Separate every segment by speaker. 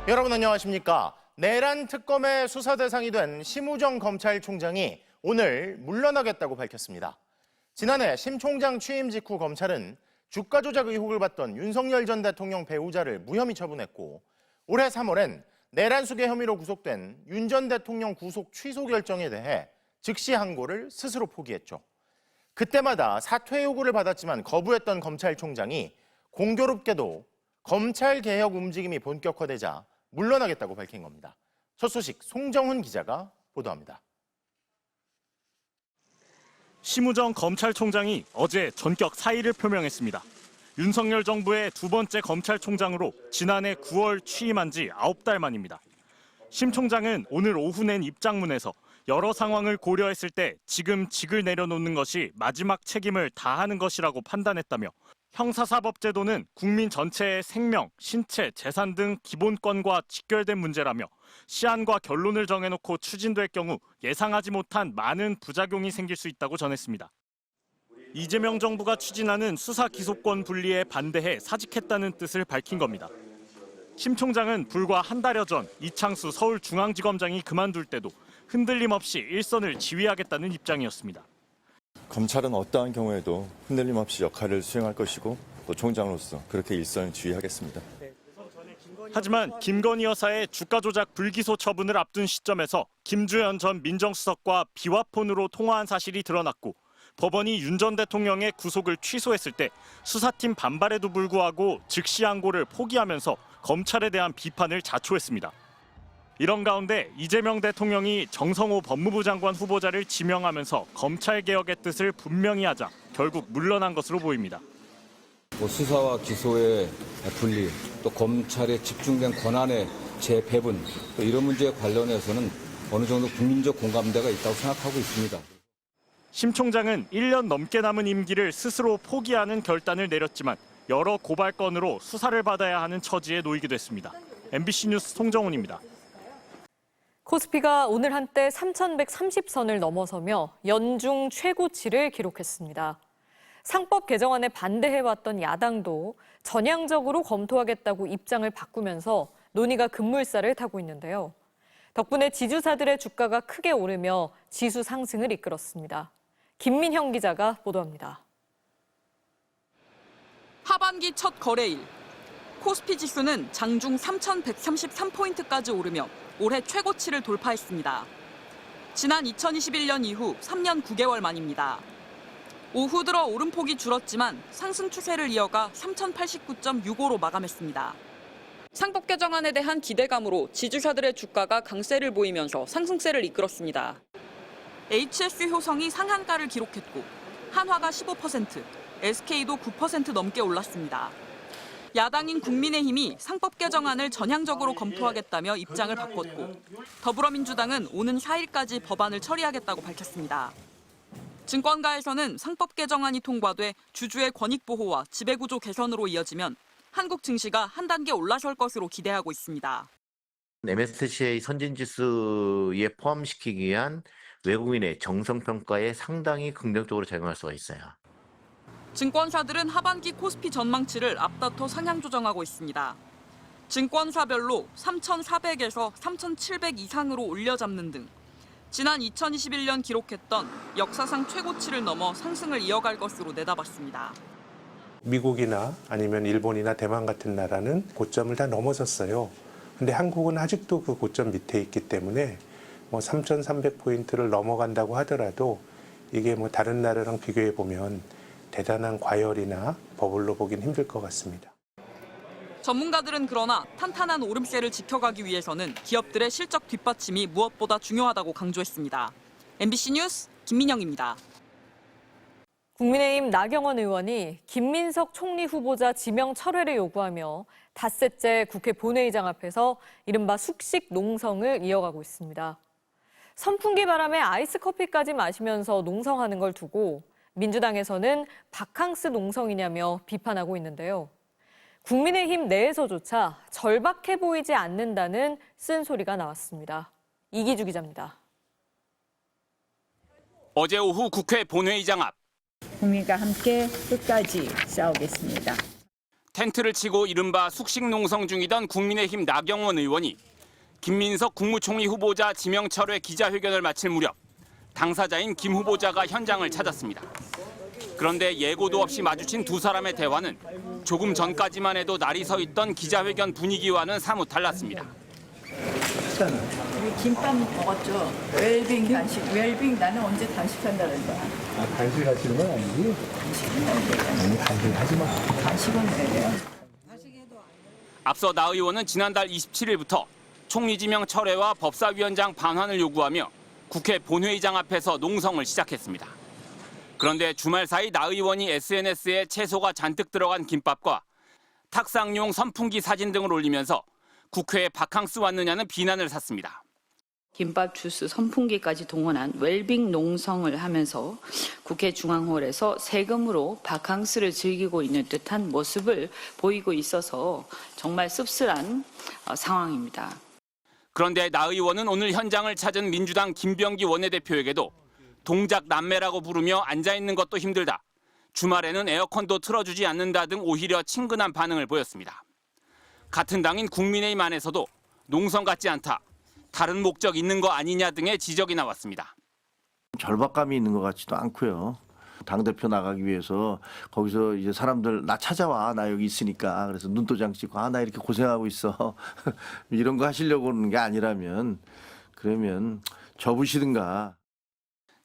Speaker 1: 여러분 안녕하십니까? 내란 특검의 수사 대상이 된 심우정 검찰총장이 오늘 물러나겠다고 밝혔습니다. 지난해 심 총장 취임 직후 검찰은 주가 조작 의혹을 받던 윤석열 전 대통령 배우자를 무혐의 처분했고 올해 3월엔 내란 수괴 혐의로 구속된 윤 전 대통령 구속 취소 결정에 대해 즉시 항고를 스스로 포기했죠. 그때마다 사퇴 요구를 받았지만 거부했던 검찰총장이 공교롭게도 검찰개혁 움직임이 본격화되자 물러나겠다고 밝힌 겁니다. 첫 소식 송정훈 기자가 보도합니다.
Speaker 2: 심우정 검찰총장이 어제 전격 사의를 표명했습니다. 윤석열 정부의 두 번째 검찰총장으로 지난해 9월 취임한 지 9달 만입니다. 심 총장은 오늘 오후 낸 입장문에서 여러 상황을 고려했을 때 지금 직을 내려놓는 것이 마지막 책임을 다하는 것이라고 판단했다며 형사사법제도는 국민 전체의 생명, 신체, 재산 등 기본권과 직결된 문제라며 시한과 결론을 정해놓고 추진될 경우 예상하지 못한 많은 부작용이 생길 수 있다고 전했습니다. 이재명 정부가 추진하는 수사 기소권 분리에 반대해 사직했다는 뜻을 밝힌 겁니다. 심 총장은 불과 한 달여 전 이창수 서울중앙지검장이 그만둘 때도 흔들림 없이 일선을 지휘하겠다는 입장이었습니다.
Speaker 3: 검찰은 어떠한 경우에도 흔들림 없이 역할을 수행할 것이고 또 총장으로서 그렇게 일선을 지휘하겠습니다.
Speaker 2: 하지만 김건희 여사의 주가 조작 불기소 처분을 앞둔 시점에서 김주현 전 민정수석과 비화폰으로 통화한 사실이 드러났고 법원이 윤 전 대통령의 구속을 취소했을 때 수사팀 반발에도 불구하고 즉시 항고를 포기하면서 검찰에 대한 비판을 자초했습니다. 이런 가운데 이재명 대통령이 정성호 법무부 장관 후보자를 지명하면서 검찰개혁의 뜻을 분명히 하자 결국 물러난 것으로 보입니다.
Speaker 4: 수사와 기소의 분리, 또 검찰의 집중된 권한의 재배분, 또 이런 문제에 관련해서는 어느 정도 국민적 공감대가 있다고 생각하고 있습니다.
Speaker 2: 심 총장은 1년 넘게 남은 임기를 스스로 포기하는 결단을 내렸지만 여러 고발 건으로 수사를 받아야 하는 처지에 놓이게 됐습니다. MBC 뉴스 송정훈입니다.
Speaker 5: 코스피가 오늘 한때 3,130선을 넘어서며 연중 최고치를 기록했습니다. 상법 개정안에 반대해왔던 야당도 전향적으로 검토하겠다고 입장을 바꾸면서 논의가 급물살을 타고 있는데요. 덕분에 지주사들의 주가가 크게 오르며 지수 상승을 이끌었습니다. 김민형 기자가 보도합니다.
Speaker 6: 하반기 첫 거래일, 코스피 지수는 장중 3,133포인트까지 오르며 올해 최고치를 돌파했습니다. 지난 2021년 이후 3년 9개월 만입니다. 오후 들어 오름폭이 줄었지만 상승 추세를 이어가 3,089.65로 마감했습니다. 상법 개정안에 대한 기대감으로 지주사들의 주가가 강세를 보이면서 상승세를 이끌었습니다. HS 효성이 상한가를 기록했고 한화가 15%, SK도 9% 넘게 올랐습니다. 야당인 국민의힘이 상법 개정안을 전향적으로 검토하겠다며 입장을 바꿨고 더불어민주당은 오는 4일까지 법안을 처리하겠다고 밝혔습니다. 증권가에서는 상법 개정안이 통과돼 주주의 권익 보호와 지배구조 개선으로 이어지면 한국 증시가 한 단계 올라설 것으로 기대하고 있습니다.
Speaker 7: MSCI 선진지수에 포함시키기 위한 외국인의 정성평가에 상당히 긍정적으로 작용할 수가 있어요.
Speaker 6: 증권사들은 하반기 코스피 전망치를 앞다퉈 상향 조정하고 있습니다. 증권사별로 3,400에서 3,700 이상으로 올려잡는 등 지난 2021년 기록했던 역사상 최고치를 넘어 상승을 이어갈 것으로 내다봤습니다.
Speaker 8: 미국이나 아니면 일본이나 대만 같은 나라는 고점을 다 넘어섰어요. 근데 한국은 아직도 그 고점 밑에 있기 때문에 3,300포인트를 넘어간다고 하더라도 이게 다른 나라랑 비교해 보면 대단한 과열이나 버블로 보긴 힘들 것 같습니다.
Speaker 6: 전문가들은 그러나 탄탄한 오름세를 지켜가기 위해서는 기업들의 실적 뒷받침이 무엇보다 중요하다고 강조했습니다. MBC 뉴스 김민영입니다.
Speaker 5: 국민의힘 나경원 의원이 김민석 총리 후보자 지명 철회를 요구하며 닷새째 국회 본회의장 앞에서 이른바 숙식 농성을 이어가고 있습니다. 선풍기 바람에 아이스 커피까지 마시면서 농성하는 걸 두고 민주당에서는 바캉스 농성이냐며 비판하고 있는데요. 국민의힘 내에서조차 절박해 보이지 않는다는 쓴소리가 나왔습니다. 이기주 기자입니다.
Speaker 9: 어제 오후 국회 본회의장 앞
Speaker 10: 국민과 함께 끝까지 싸우겠습니다.
Speaker 9: 텐트를 치고 이른바 숙식 농성 중이던 국민의힘 나경원 의원이 김민석 국무총리 후보자 지명 철회 기자회견을 마칠 무렵 당사자인 김 후보자가 현장을 찾았습니다. 그런데 예고도 없이 마주친 두 사람의 대화는 조금 전까지만 해도 날이 서 있던 기자회견 분위기와는 사뭇 달랐습니다.
Speaker 10: 우리 김밥 먹었죠. 웰빙 단식. 웰빙 나는 언제 단식한다는 거야.
Speaker 11: 단식 하시는 건 아니지? 아니, 단식 하지 마.
Speaker 10: 단식은 왜 해요?
Speaker 9: 앞서 나 의원은 지난달 27일부터 총리 지명 철회와 법사위원장 반환을 요구하며 국회 본회의장 앞에서 농성을 시작했습니다. 그런데 주말 사이 나 의원이 SNS에 채소가 잔뜩 들어간 김밥과 탁상용 선풍기 사진 등을 올리면서 국회에 바캉스 왔느냐는 비난을 샀습니다.
Speaker 12: 김밥 주스 선풍기까지 동원한 웰빙 농성을 하면서 국회 중앙홀에서 세금으로 바캉스를 즐기고 있는 듯한 모습을 보이고 있어서 정말 씁쓸한 상황입니다.
Speaker 9: 그런데 나 의원은 오늘 현장을 찾은 민주당 김병기 원내대표에게도 동작 남매라고 부르며 앉아있는 것도 힘들다. 주말에는 에어컨도 틀어주지 않는다 등 오히려 친근한 반응을 보였습니다. 같은 당인 국민의힘 안에서도 농성 같지 않다. 다른 목적 있는 거 아니냐 등의 지적이 나왔습니다.
Speaker 13: 절박감이 있는 것 같지도 않고요. 당대표 나가기 위해서 거기서 이제 사람들 나 찾아와, 나 여기 있으니까. 그래서 눈도장 찍고 나 이렇게 고생하고 있어. 이런 거 하시려고 하는 게 아니라면 그러면 접으시든가.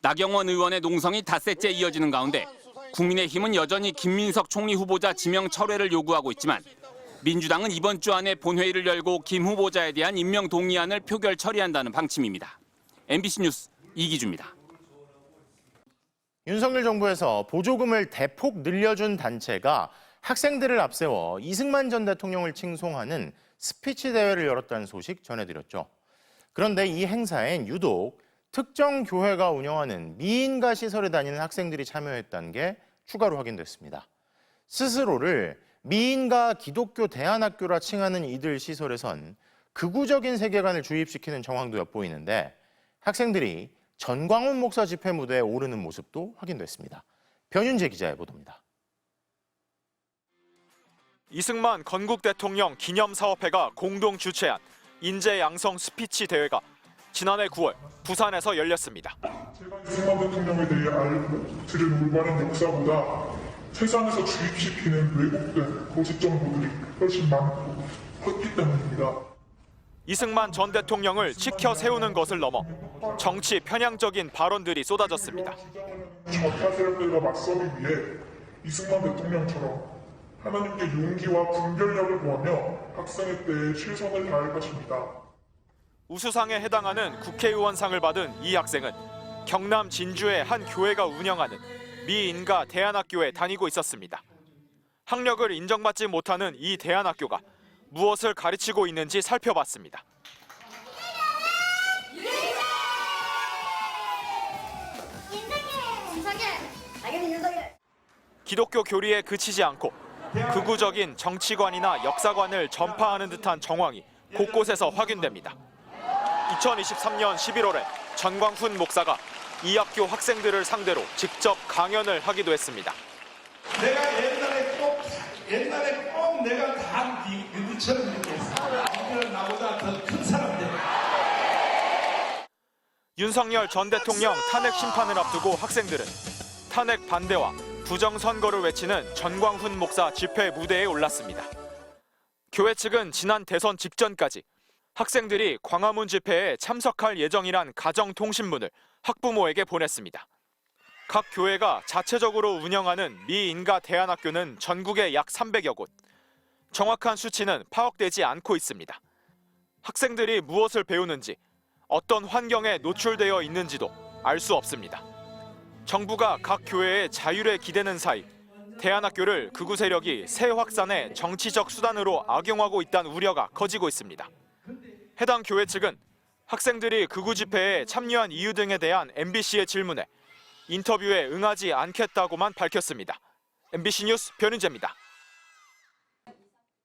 Speaker 9: 나경원 의원의 농성이 닷새째 이어지는 가운데 국민의힘은 여전히 김민석 총리 후보자 지명 철회를 요구하고 있지만 민주당은 이번 주 안에 본회의를 열고 김 후보자에 대한 임명 동의안을 표결 처리한다는 방침입니다. MBC 뉴스 이기주입니다.
Speaker 1: 윤석열 정부에서 보조금을 대폭 늘려준 단체가 학생들을 앞세워 이승만 전 대통령을 칭송하는 스피치 대회를 열었다는 소식 전해드렸죠. 그런데 이 행사엔 유독 특정 교회가 운영하는 미인가 시설에 다니는 학생들이 참여했다는 게 추가로 확인됐습니다. 스스로를 미인가 기독교 대안학교라 칭하는 이들 시설에선 극우적인 세계관을 주입시키는 정황도 엿보이는데 학생들이 전광훈 목사 집회 무대에 오르는 모습도 확인됐습니다. 변윤재 기자의 보도입니다.
Speaker 14: 이승만 건국 대통령 기념사업회가 공동 주최한 인재 양성 스피치 대회가 지난해 9월 부산에서 열렸습니다.
Speaker 15: 제가 이승만 대통령에 대해 들은 올바른 역사보다 세상에서 주입시키는 왜곡된 거짓 정보들이 훨씬 많고 컸기 때문입니다.
Speaker 14: 이승만 전 대통령을 치켜 세우는 것을 넘어 정치 편향적인 발언들이 쏟아졌습니다.
Speaker 15: 좌파 세력들과 맞서기 위해 이승만 대통령처럼 하나님께 용기와 분별력을 구하며 학생회 때에 최선을 다할 것입니다.
Speaker 14: 우수상에 해당하는 국회의원상을 받은 이 학생은 경남 진주의 한 교회가 운영하는 미인가 대안학교에 다니고 있었습니다. 학력을 인정받지 못하는 이 대안학교가 무엇을 가르치고 있는지 살펴봤습니다. 기독교 교리에 그치지 않고 극우적인 정치관이나 역사관을 전파하는 듯한 정황이 곳곳에서 확인됩니다. 2023년 11월에 전광훈 목사가 이 학교 학생들을 상대로 직접 강연을 하기도 했습니다.
Speaker 16: 내가 옛날에 꼭 내가 다 너희들처럼 이렇게 했어. 너희들은 나보다 더 큰 사람들.
Speaker 14: 윤석열 전 대통령 탄핵 심판을 앞두고 학생들은 탄핵 반대와 부정선거를 외치는 전광훈 목사 집회 무대에 올랐습니다. 교회 측은 지난 대선 직전까지 학생들이 광화문 집회에 참석할 예정이란 가정통신문을 학부모에게 보냈습니다. 각 교회가 자체적으로 운영하는 미인가 대안학교는 전국에 약 300여 곳. 정확한 수치는 파악되지 않고 있습니다. 학생들이 무엇을 배우는지, 어떤 환경에 노출되어 있는지도 알 수 없습니다. 정부가 각 교회의 자율에 기대는 사이 대안학교를 극우 세력이 새 확산의 정치적 수단으로 악용하고 있다는 우려가 커지고 있습니다. 해당 교회 측은 학생들이 극우 집회에 참여한 이유 등에 대한 MBC의 질문에 인터뷰에 응하지 않겠다고만 밝혔습니다. MBC 뉴스 변은재입니다.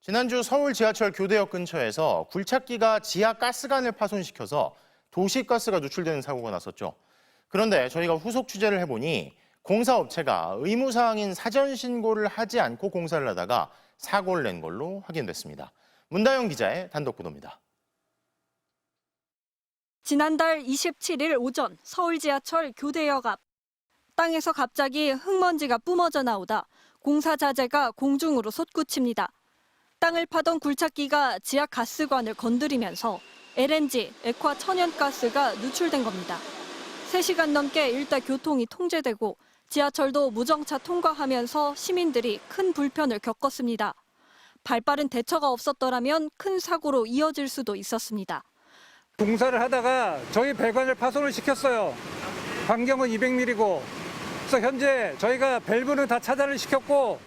Speaker 1: 지난주 서울 지하철 교대역 근처에서 굴착기가 지하 가스관을 파손시켜서 도시가스가 누출되는 사고가 났었죠. 그런데 저희가 후속 취재를 해보니 공사업체가 의무사항인 사전 신고를 하지 않고 공사를 하다가 사고를 낸 걸로 확인됐습니다. 문다영 기자의 단독 보도입니다.
Speaker 17: 지난달 27일 오전 서울 지하철 교대역 앞 땅에서 갑자기 흙먼지가 뿜어져 나오다 공사 자재가 공중으로 솟구칩니다. 땅을 파던 굴착기가 지하 가스관을 건드리면서 LNG, 액화 천연가스가 누출된 겁니다. 3시간 넘게 일대 교통이 통제되고 지하철도 무정차 통과하면서 시민들이 큰 불편을 겪었습니다. 발빠른 대처가 없었더라면 큰 사고로 이어질 수도 있었습니다.
Speaker 18: 공사를 하다가 저희 배관을 파손을 시켰어요. 반경은 200mm고 그래서 현재 저희가 밸브는 다 차단을 시켰고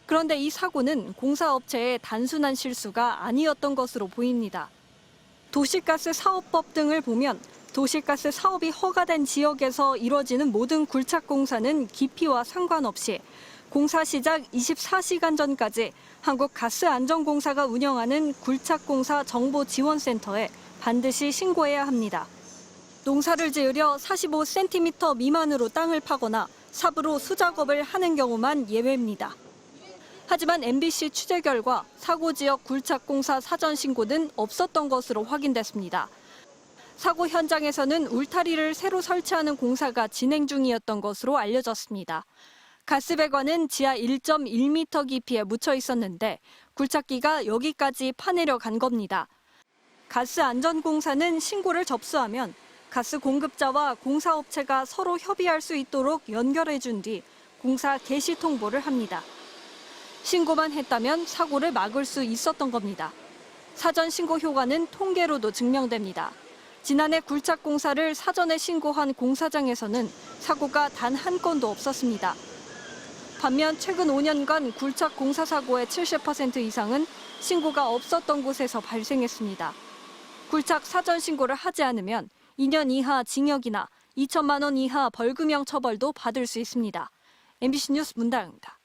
Speaker 17: 그런데 이 사고는 공사업체의 단순한 실수가 아니었던 것으로 보입니다. 도시가스 사업법 등을 보면 도시가스 사업이 허가된 지역에서 이뤄지는 모든 굴착 공사는 기피와 상관없이 공사 시작 24시간 전까지 한국가스안전공사가 운영하는 굴착공사 정보지원센터에 반드시 신고해야 합니다. 농사를 지으려 45cm 미만으로 땅을 파거나 삽으로 수작업을 하는 경우만 예외입니다. 하지만 MBC 취재 결과 사고 지역 굴착공사 사전 신고는 없었던 것으로 확인됐습니다. 사고 현장에서는 울타리를 새로 설치하는 공사가 진행 중이었던 것으로 알려졌습니다. 가스배관은 지하 1.1m 깊이에 묻혀 있었는데 굴착기가 여기까지 파내려 간 겁니다. 가스안전공사는 신고를 접수하면 가스 공급자와 공사업체가 서로 협의할 수 있도록 연결해 준 뒤 공사 개시 통보를 합니다. 신고만 했다면 사고를 막을 수 있었던 겁니다. 사전 신고 효과는 통계로도 증명됩니다. 지난해 굴착 공사를 사전에 신고한 공사장에서는 사고가 단 한 건도 없었습니다. 반면 최근 5년간 굴착 공사 사고의 70% 이상은 신고가 없었던 곳에서 발생했습니다. 굴착 사전 신고를 하지 않으면 2년 이하 징역이나 2천만 원 이하 벌금형 처벌도 받을 수 있습니다. MBC 뉴스 문다영입니다.